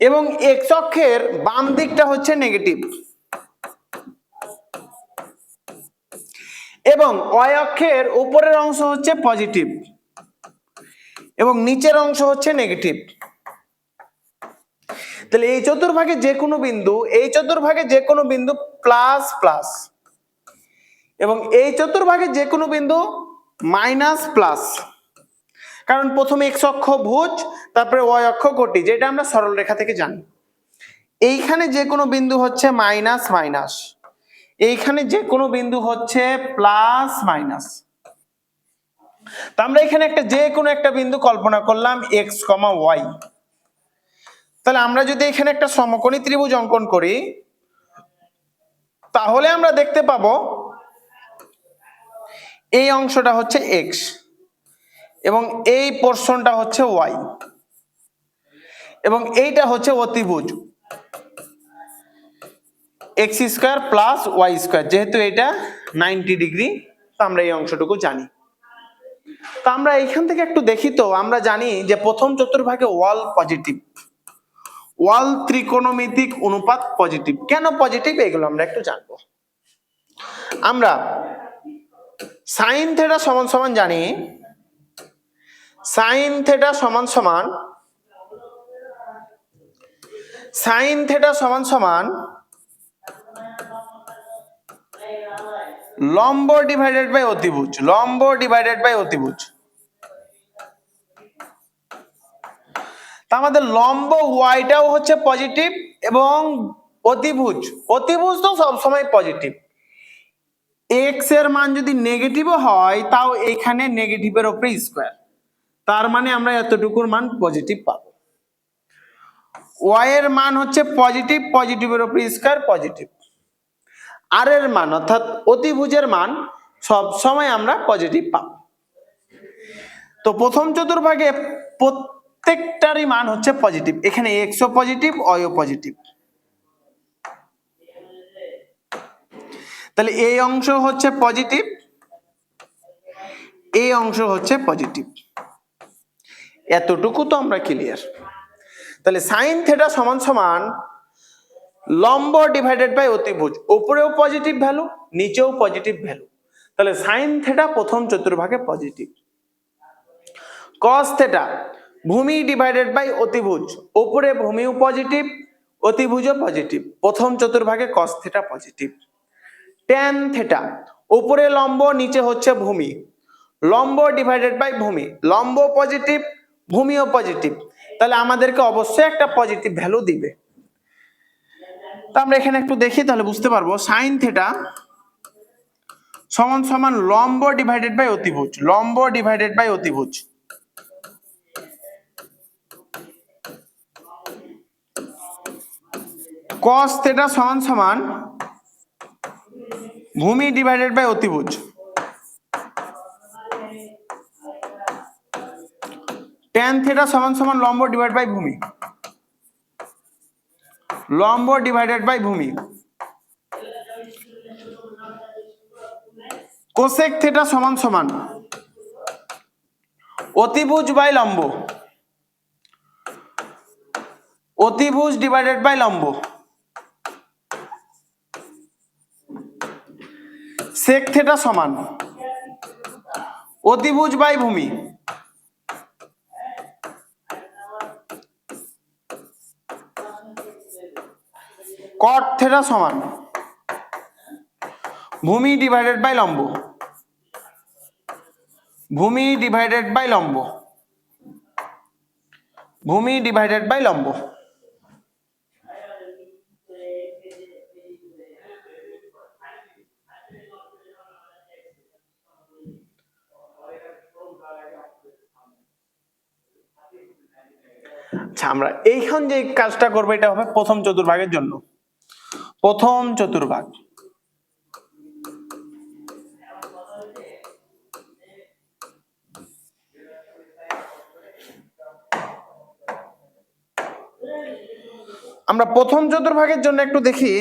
এবং এক্স অক্ষের বাম দিকটা হচ্ছে নেগেটিভ এবং ওয়াই অক্ষের উপরের অংশ হচ্ছে পজিটিভ এবং নিচের অংশ হচ্ছে নেগেটিভ। তাহলে এই চতুর্ভাগে যে কোনো বিন্দু প্লাস প্লাস এবং এই চতুর্ভাগে যে কোনো বিন্দু মাইনাস প্লাস, কারণ প্রথমে এক্স অক্ষ ভুজ, তারপরে ওয়াই অক্ষ কোটি, যেটা আমরা সরল রেখা থেকে জানি। এইখানে যে কোনো বিন্দু হচ্ছে মাইনাস মাইনাস, এইখানে যে কোনো বিন্দু হচ্ছে প্লাস মাইনাস। তো আমরা এখানে যে কোনো একটা বিন্দু কল্পনা করলাম এক্স কমা ওয়াই। তাহলে আমরা যদি এখানে একটা সমকোণী ত্রিভুজ অঙ্কন করি, তাহলে আমরা দেখতে পাবো এই অংশটা হচ্ছে এক্স এবং এই পোরশনটা হচ্ছে ওয়াই এবং এইটা হচ্ছে অতিভুজ x square plus y square, যেহেতু এটা 90 ডিগ্রি। তো আমরা এই অংশটুকু জানি। তো আমরা এইখান থেকে একটু দেখি। তো আমরা জানি যে প্রথম চতুর্ভাগে ওয়াল পজিটিভ, ওয়াল ত্রিকোণমিতিক অনুপাত পজিটিভ। কেন পজিটিভ এগুলো আমরা একটু জানবো। আমরা সাইন থেটা সমান সমান জানি, সাইন থেটা সমান সমান লম্ব ডিভাইডেড বাই অতিভুজ, লম্ব ডিভাইডেড বাই অতিভুজ। তা আমাদের লম্ব ওয়াইটাও হচ্ছে পজিটিভ এবং অতিভুজ তো সবসময় পজিটিভ। এক্স এর মান যদি নেগেটিভও হয় তাও এখানে নেগেটিভের উপরে স্কোয়ার, তার মানে আমরা এতটুকুর মান পজিটিভ পাবো। ওয়াই এর মান হচ্ছে পজিটিভ, পজিটিভের উপরে স্কোয়ার পজিটিভ। আর এর মান অর্থাৎ অতিভুজের মান সব সময় আমরা পজিটিভ পাবো। তো প্রথম চতুর্ভাগে প্রত্যেকটারই মান হচ্ছে পজিটিভ। এখানে এক্স ও পজিটিভ, ওয়াই ও পজিটিভ। তাহলে এই অংশ হচ্ছে পজিটিভ, এই অংশ হচ্ছে পজিটিভ। এতটুকু তো আমরা ক্লিয়ার। তাহলে সাইন থেটা সমান সমান লম্ব ডিভাইডেড বাই অতিভুজ, উপরেও পজিটিভ ভ্যালু নিচেও পজিটিভ ভ্যালু। তাহলে সাইন থেটা প্রথম চতুর্ভাগে পজিটিভ। কস থেটা ভূমি ডিভাইডেড বাই অতিভুজ, উপরে ভূমিও পজিটিভ অতিভুজও পজিটিভ, প্রথম চতুর্ভাগে cos theta positive. Tan theta উপরে লম্ব নিচে হচ্ছে ভূমি, লম্ব ডিভাইডেড বাই ভূমি, লম্ব পজিটিভ ভূমিও পজিটিভ, তাহলে আমাদেরকে অবশ্যই একটা পজিটিভ ভ্যালু দিবে। তো আমরা এখানে একটু দেখি, তাহলে বুঝতে পারবো। সাইন থেটা সমান সমান লম্ব ডিভাইডেড বাই অতিভুজ, লম্ব ডিভাইডেড বাই অতিভুজ। কস থেটা সমান সমান ভূমি ডিভাইডেড বাই অতিভুজ। ট্যান থেটা সমান সমান লম্ব ডিভাইড বাই ভূমি, লম্ব ডিভাইডেড বাই ভূমি। কোসেক থেটা সমান সমান অতিভুজ বাই লম্ব, অতিভুজ ডিভাইডেড বাই লম্ব। সেক থেটা সমান অতিভুজ বাই ভূমি, কট থেটা সমান ভূমি ডিভাইডেড বাই লম্ব, ভূমি ডিভাইডেড বাই লম্ব, ভূমি ডিভাইডেড বাই লম্ব। আচ্ছা, আমরা এইখান যে কাজটা করবো এটা হবে প্রথম চতুর্ভাগের জন্য। প্রথম চতুর্ভাগ, আমরা প্রথম চতুর্ভাগের জন্য একটু দেখি।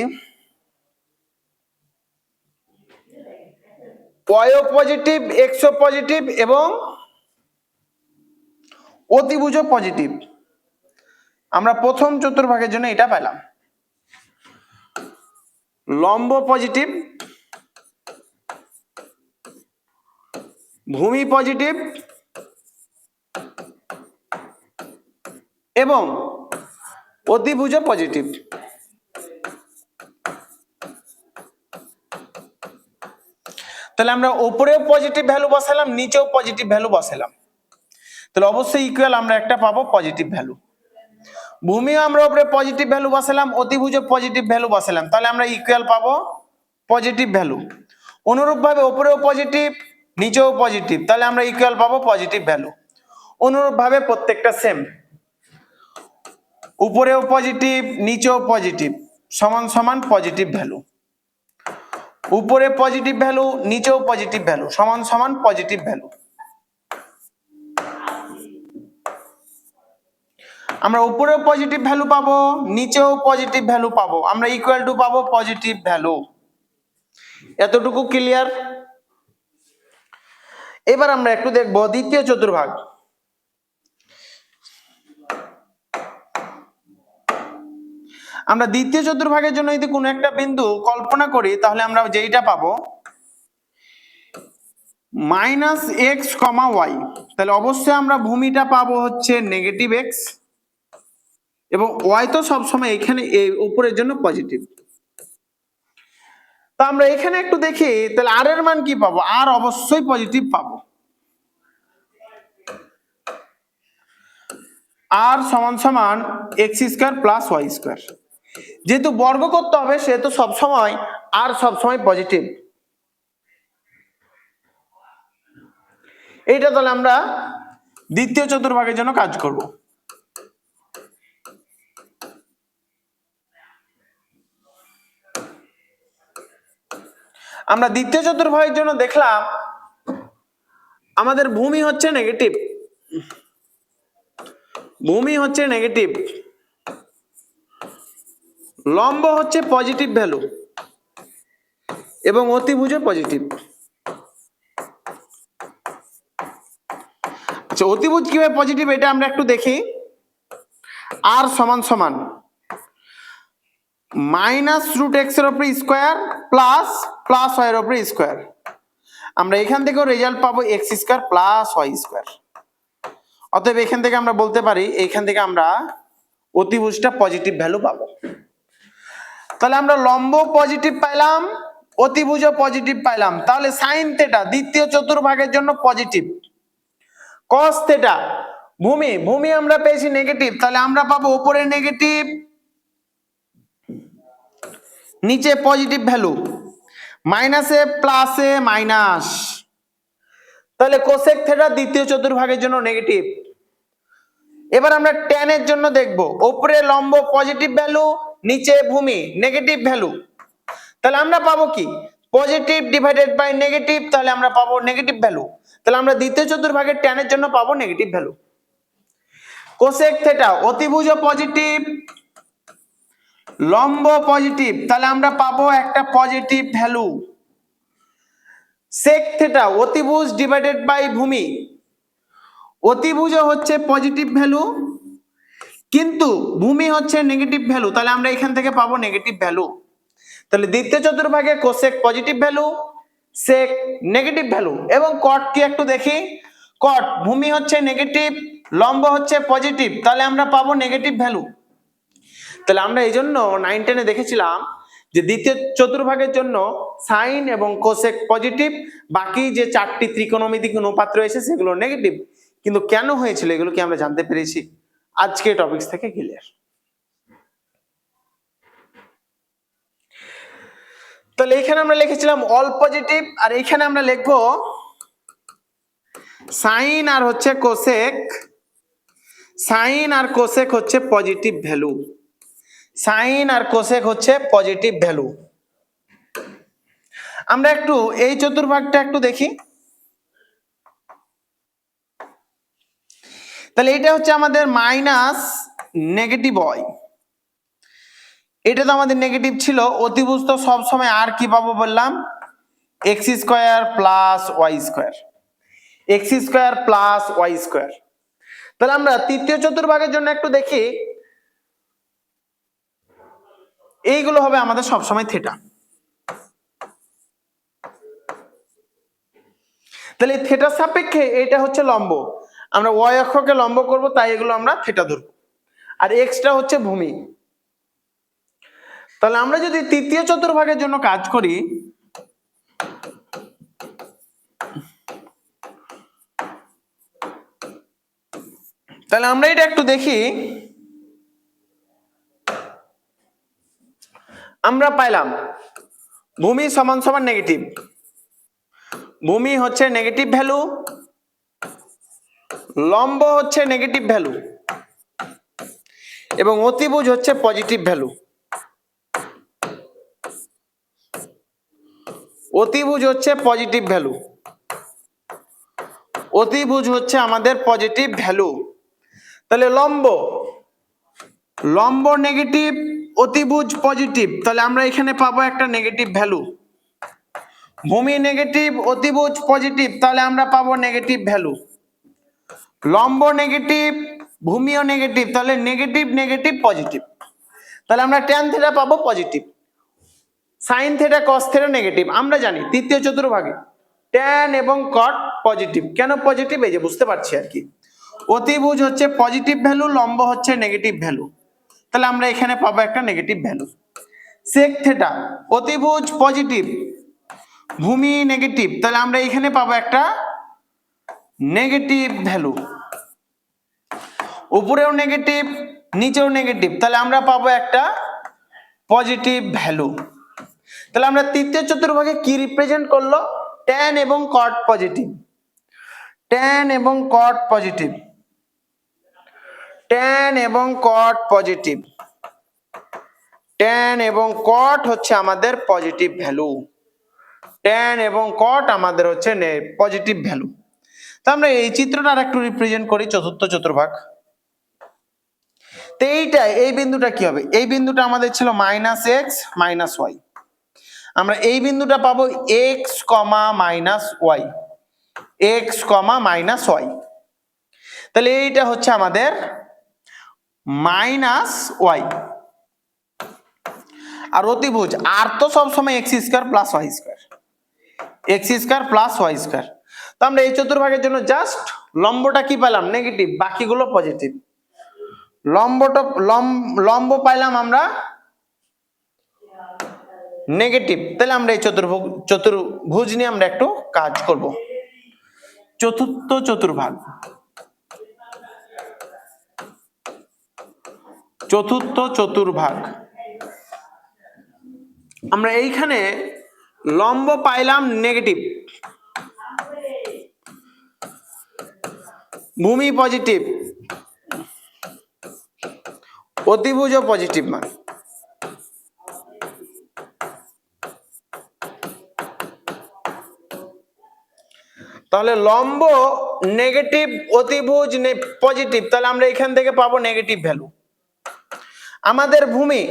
ওয়াই পজিটিভ, এক্স পজিটিভ এবং অতিভুজ পজিটিভ। আমরা প্রথম চতুর্ভাগের জন্য এটা পেলাম, লম্ব পজিটিভ, ভূমি পজিটিভ এবং অতিভুজ পজিটিভ। তাহলে আমরা উপরেও পজিটিভ ভ্যালু বসালাম, নিচেও পজিটিভ ভ্যালু বসালাম, তাহলে অবশ্যই ইকুয়াল আমরা একটা পাবো পজিটিভ ভ্যালু। ভূমিও আমরা উপরে পজিটিভ ভ্যালু বসালাম, অতিভুজ পজিটিভ ভ্যালু বসালাম, তাহলে আমরা ইকুয়াল পাবো পজিটিভ ভ্যালু। অনুরূপভাবে উপরেও পজিটিভ, নিচেও পজিটিভ, তাহলে আমরা ইকুয়াল পাবো পজিটিভ ভ্যালু। অনুরূপভাবে প্রত্যেকটা সেম, উপরেও পজিটিভ, নিচেও পজিটিভ, সমান সমান পজিটিভ ভ্যালু। উপরে পজিটিভ ভ্যালু, নিচেও পজিটিভ ভ্যালু, সমান সমান পজিটিভ ভ্যালু। আমরা উপরেও পজিটিভ ভ্যালু পাবো, নিচেও পজিটিভ ভ্যালু পাবো, আমরা ইকুয়াল টু পাবো পজিটিভ ভ্যালু। এতটুকু ক্লিয়ার? এবার আমরা একটু দেখবো দ্বিতীয় চতুর্ভাগ। আমরা দ্বিতীয় চতুর্ভাগের জন্য যদি কোনো একটা বিন্দু কল্পনা করি, তাহলে আমরা যেইটা পাবো মাইনাস এক্স কমা ওয়াই, তাহলে অবশ্যই আমরা ভূমিটা পাবো হচ্ছে নেগেটিভ এক্স এবং ওয়াই তো সবসময় এখানে এই উপরের জন্য পজিটিভ। তা আমরা এখানে একটু দেখি, তাহলে আর এর মান কি পাবো? আর অবশ্যই পজিটিভ পাবো। আর সমান সমান x square plus y square. যেহেতু বর্গ করতে হবে সেহেতু সবসময় আর সবসময় পজিটিভ। এইটা তাহলে আমরা দ্বিতীয় চতুর্ভাগের জন্য কাজ করব। আমরা দ্বিতীয় চতুর্ভাগের জন্য দেখলাম আমাদের ভূমি হচ্ছে নেগেটিভ, ভূমি হচ্ছে নেগেটিভ, লম্ব হচ্ছে পজিটিভ ভ্যালু এবং অতিভুজ পজিটিভ। আচ্ছা, অতিভুজ কিভাবে পজিটিভ এটা আমরা একটু দেখি। আর সমান সমান মাইনাস রুট এক্স এর উপরে স্কোয়ার প্লাস প্লাস ওয়াই এর উপরে স্কোয়ার। আমরা এখান থেকেও রেজাল্ট পাবো x square plus y square. অতএব এখান থেকে আমরা বলতে পারি এইখান থেকে আমরা অতিভুজটা পজিটিভ ভ্যালু পাবো। তাহলে আমরা লম্ব পজিটিভ পাইলাম, অতিভুজ পজিটিভ পাইলাম, তাহলে সাইন থেটা দ্বিতীয় চতুর্ভাগের জন্য পজিটিভ। কস থেটা ভূমি, ভূমি আমরা পেয়েছি নেগেটিভ, তাহলে আমরা পাবো উপরে নেগেটিভ, নিচে পজিটিভ ভ্যালু, মাইনাসে প্লাসে মাইনাস। তাহলে কোসেক থেটা দ্বিতীয় চতুর্ভাগের জন্য নেগেটিভ। এবার আমরা ট্যান এর জন্য দেখব, উপরে লম্ব পজিটিভ ভ্যালু, নিচে ভূমি নেগেটিভ ভ্যালু, তাহলে আমরা পাবো কি? পজিটিভ ডিভাইডেড বাই নেগেটিভ, তাহলে আমরা পাবো নেগেটিভ ভ্যালু। তাহলে আমরা দ্বিতীয় চতুর্ভাগের ট্যান এর জন্য পাবো নেগেটিভ ভ্যালু। কোসেক থেটা অতিভুজ পজিটিভ, লম্ব পজিটিভ, তাহলে আমরা পাবো একটা পজিটিভ ভ্যালু। সেক থেটা অতিভুজ ডিভাইডেড বাই ভূমি, অতিভুজ হচ্ছে পজিটিভ ভ্যালু কিন্তু ভূমি হচ্ছে নেগেটিভ ভ্যালু, তাহলে আমরা এখান থেকে পাবো নেগেটিভ ভ্যালু। তাহলে দ্বিতীয় চতুর্ভাগে কোসেক পজিটিভ ভ্যালু, সেক নেগেটিভ ভ্যালু এবং কট কি একটু দেখি। কট ভূমি হচ্ছে নেগেটিভ, লম্ব হচ্ছে পজিটিভ, তাহলে আমরা পাবো নেগেটিভ ভ্যালু। তাহলে আমরা এই জন্য 9 10-এ দেখেছিলাম যে দ্বিতীয় চতুর্ভাগের জন্য সাইন এবং কোসেক পজিটিভ, বাকি যে 4টি ত্রিকোণমিতিক অনুপাত রয়েছে সেগুলো নেগেটিভ। কিন্তু কেন হয়েছিল এগুলো কি আমরা জানতে পেরেছি? আজকে টপিকস থেকে ক্লিয়ার। তাহলে এখানে আমরা লিখেছিলাম অল পজিটিভ, আর এখানে আমরা লিখবো সাইন আর হচ্ছে কোসেক, সাইন আর কোসেক হচ্ছে পজিটিভ ভ্যালু, সাইন আর কোসেক হচ্ছে পজিটিভ ভ্যালু। আমরা একটু এই চতুর্ভাগটা একটু দেখি। তাহলে এটা হচ্ছে আমাদের মাইনাস নেগেটিভ ওয়াই, এটা তো আমাদের নেগেটিভ ছিল। অতিভুজ তো সবসময় আর কি পাবো বললাম? X square plus y square, x square plus y square. তাহলে আমরা তৃতীয় চতুর্ভাগের জন্য একটু দেখি। এইগুলো হবে আমাদের সবসময় থেটা। তাহলে থেটার সাপেক্ষে এটা হচ্ছে লম্ব, আমরা ওয়াই অক্ষকে লম্ব করব, তাই এগুলো আমরা থেটা ধরব। আর এক্সটা হচ্ছে ভূমি। তাহলে আমরা যদি তৃতীয় চতুর্ভাগের জন্য কাজ করি, তাহলে আমরা এটা একটু দেখি। আমরা পাইলাম ভূমি সমান সমান নেগেটিভ, ভূমি হচ্ছে নেগেটিভ ভ্যালু, লম্ব হচ্ছে নেগেটিভ ভ্যালু, এবং অতিভুজ হচ্ছে পজিটিভ ভ্যালু। অতিভুজ হচ্ছে পজিটিভ ভ্যালু, অতিভুজ হচ্ছে আমাদের পজিটিভ ভ্যালু। তাহলে লম্ব, লম্ব নেগেটিভ, অতিভুজ পজিটিভ, তাহলে আমরা এখানে পাবো একটা নেগেটিভ ভ্যালু। ভূমি নেগেটিভ, অতিভুজ পজিটিভ, তাহলে আমরা পাবো নেগেটিভ ভ্যালু। লম্ব নেগেটিভ, ভূমিও নেগেটিভ, তাহলে নেগেটিভ নেগেটিভ পজিটিভ, তাহলে আমরা ট্যান থিটা পাবো positive. Sine theta cos theta negative. আমরা জানি তৃতীয় চতুর্ভাগে ট্যান এবং কট পজিটিভ। কেন পজিটিভ? এই যে বুঝতে পারছি আর কি। অতিভুজ হচ্ছে পজিটিভ ভ্যালু, লম্ব হচ্ছে নেগেটিভ ভ্যালু, তাহলে আমরা এখানে পাবো একটা নেগেটিভ ভ্যালু। সেক থিটা অতিভুজ পজিটিভ, ভূমি নেগেটিভ, তাহলে আমরা এখানে পাবো একটা নেগেটিভ ভ্যালু। উপরেও নেগেটিভ, নিচেও নেগেটিভ, তাহলে আমরা পাবো একটা পজিটিভ ভ্যালু। তাহলে আমরা তৃতীয় চতুর্ভাগে কি রিপ্রেজেন্ট করলো? ট্যান এবং কট পজিটিভ, ট্যান এবং কট পজিটিভ, ট্যান এবং কট পজিটিভ, ট্যান এবং কট হচ্ছে আমাদের পজিটিভ ভ্যালু, ট্যান এবং কট আমাদের হচ্ছে পজিটিভ ভ্যালু। তো আমরা এই চিত্রটা আর একটু রিপ্রেজেন্ট করি চতুর্থ চতুর্ভাগ। তো এইটা, এই বিন্দুটা কি হবে? এই বিন্দুটা আমাদের ছিল মাইনাস এক্স মাইনাস ওয়াই, আমরা এই বিন্দুটা পাবো x comma minus y, x comma minus y, তাহলে এইটা হচ্ছে আমাদের মাইনাস ওয়াই। আর অতিভুজ আর তো সবসময় x square plus y square, x square plus y square. তো আমরা এই চতুর্ভাগের জন্য জাস্ট লম্বটা কি পেলাম? নেগেটিভ, বাকিগুলো পজিটিভ। লম্বটা লম্ব পাইলাম আমরা নেগেটিভ, তাহলে আমরা এই চতুর্ভুজ নিয়ে আমরা একটু কাজ করব। চতুর্থ চতুর্ভাগ, চতুর্থ চতুর্ভাগ, আমরা এইখানে লম্ব পাইলাম নেগেটিভ, ভূমি পজিটিভ, অতিভুজও পজিটিভ মান। তাহলে লম্ব নেগেটিভ, অতিভুজ পজিটিভ, তাহলে আমরা এখান থেকে পাবো নেগেটিভ ভ্যালু। আমাদের ভূমি,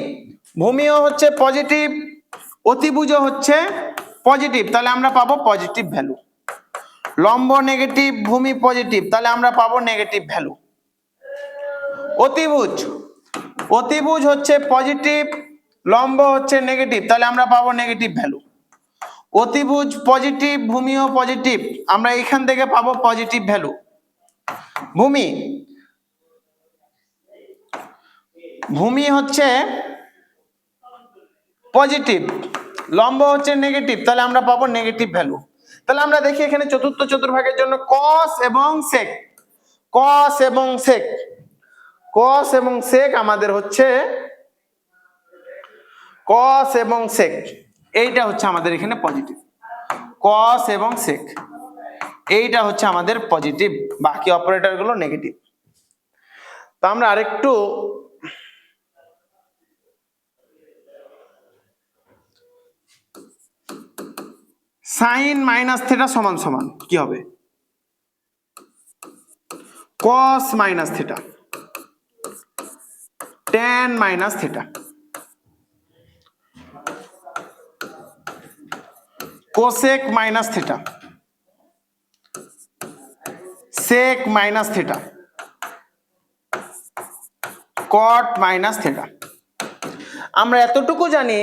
ভূমিও হচ্ছে পজিটিভ, অতিভুজও হচ্ছে পজিটিভ, তাহলে আমরা পাবো পজিটিভ ভ্যালু। লম্ব নেগেটিভ, ভূমি পজিটিভ, তাহলে আমরা পাবো নেগেটিভ ভ্যালু। অতিভুজ, অতিভুজ হচ্ছে পজিটিভ, লম্ব হচ্ছে নেগেটিভ, তাহলে আমরা পাবো নেগেটিভ ভ্যালু। অতিভুজ পজিটিভ, ভূমিও পজিটিভ, আমরা এখান থেকে পাবো পজিটিভ ভ্যালু। ভূমি, ভূমি হচ্ছে পজিটিভ, লম্ব হচ্ছে নেগেটিভ, তাহলে আমরা পাবো নেগেটিভ ভ্যালু। তাহলে আমরা দেখি এখানে চতুর্থ চতুর্ভাগের জন্য কস এবং সেক, কস এবং সেক, কস এবং সেক আমাদের হচ্ছে কস এবং সেক, এইটা হচ্ছে আমাদের এখানে পজিটিভ। কস এবং সেক এইটা হচ্ছে আমাদের পজিটিভ, বাকি অপারেটর গুলো নেগেটিভ। তো আমরা আরেকটু সাইন মাইনাস থিটা সমান সমান কি হবে? Cos minus theta, tan minus theta, cosec minus theta, sec minus theta, cot minus theta. আমরা এতটুকু জানি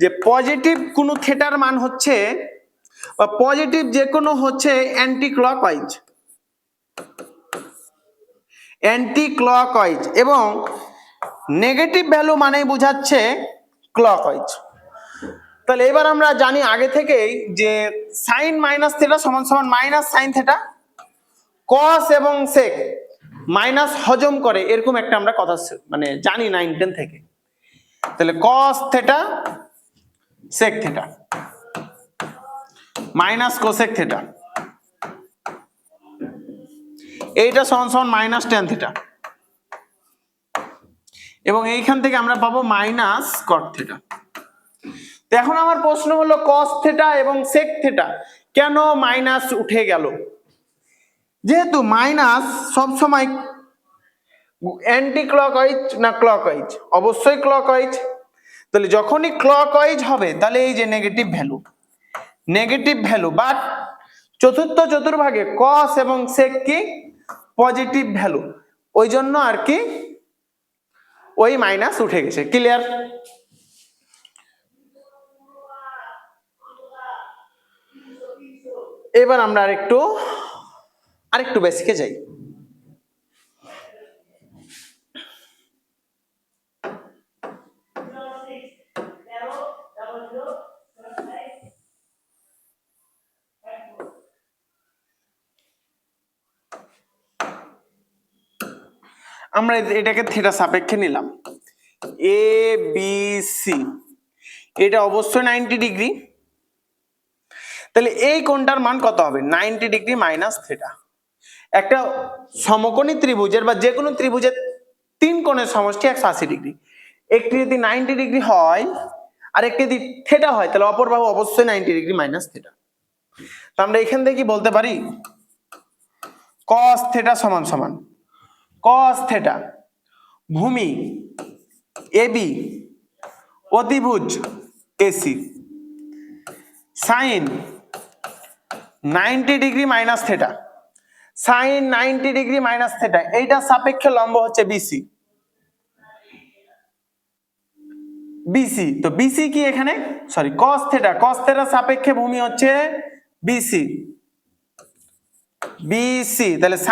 যে পজিটিভ কোনো থিটার মান হচ্ছে বা পজিটিভ যে কোনো হচ্ছে অ্যান্টি ক্লকওয়াইজ এবং নেগেটিভ ভ্যালু মানেই বোঝাচ্ছে ক্লকওয়াইজ। তাহলে এবার আমরা জানি আগে থেকেই যে সাইন মাইনাস থিটা সমান সমান মাইনাস সাইন থিটা, কস এবং সেক মাইনাস হজম করে, এরকম একটা আমরা কথা মানে জানি 9-10 থেকে। তাহলে cos theta sec theta minus cosec theta, এইটা সমান সমান মাইনাস ট্যান থিটা, এবং এইখান থেকে আমরা পাবো মাইনাস কট থিটা। তো এখন আমার প্রশ্ন হলো কস থিটা এবং সেক থিটা কেন মাইনাস উঠে গেল? যেহেতু মাইনাস সব সময় অ্যান্টি ক্লকওয়াইজ না ক্লকওয়াইজ? অবশ্যই ক্লকওয়াইজ। তাহলে যখনই ক্লকওয়াইজ হবে তাহলে এই যে নেগেটিভ ভ্যালু, বাট চতুর্থ চতুর্ভাগে কস এবং সেক কি পজিটিভ ভ্যালু, ওই জন্য আর কি ওই মাইনাস উঠে গেছে। ক্লিয়ার? এবার আমরা আরেকটু বেসিকে যাই। আমরা এটাকে থিটা সাপেক্ষে নিলাম, এ বি সি, এটা অবশ্যই 90 ডিগ্রি। তাহলে এই কোণটার মান কত হবে? 90 ডিগ্রি মাইনাস থিটা। একটা সমকোণী ত্রিভুজের বা যে কোনো ত্রিভুজের তিন কোণের সমষ্টি 180 ডিগ্রি। একটি যদি 90 ডিগ্রি হয় আর একটি যদি থিটা হয় তাহলে অপর বাহু অবশ্যই 90 ডিগ্রি মাইনাস থিটা। তো আমরা এখান থেকে কি বলতে পারি? cos থিটা সমান সমান cos থিটা ভূমি এবি অতিভুজ AC sin 90 degree minus theta, sin 90 degree minus theta, এইটা সাপেক্ষে লম্ব হচ্ছে বিসি। তো বিসি কি এখানে, সরি cos থিটা সাপেক্ষে ভূমি হচ্ছে বিসি। তাহলে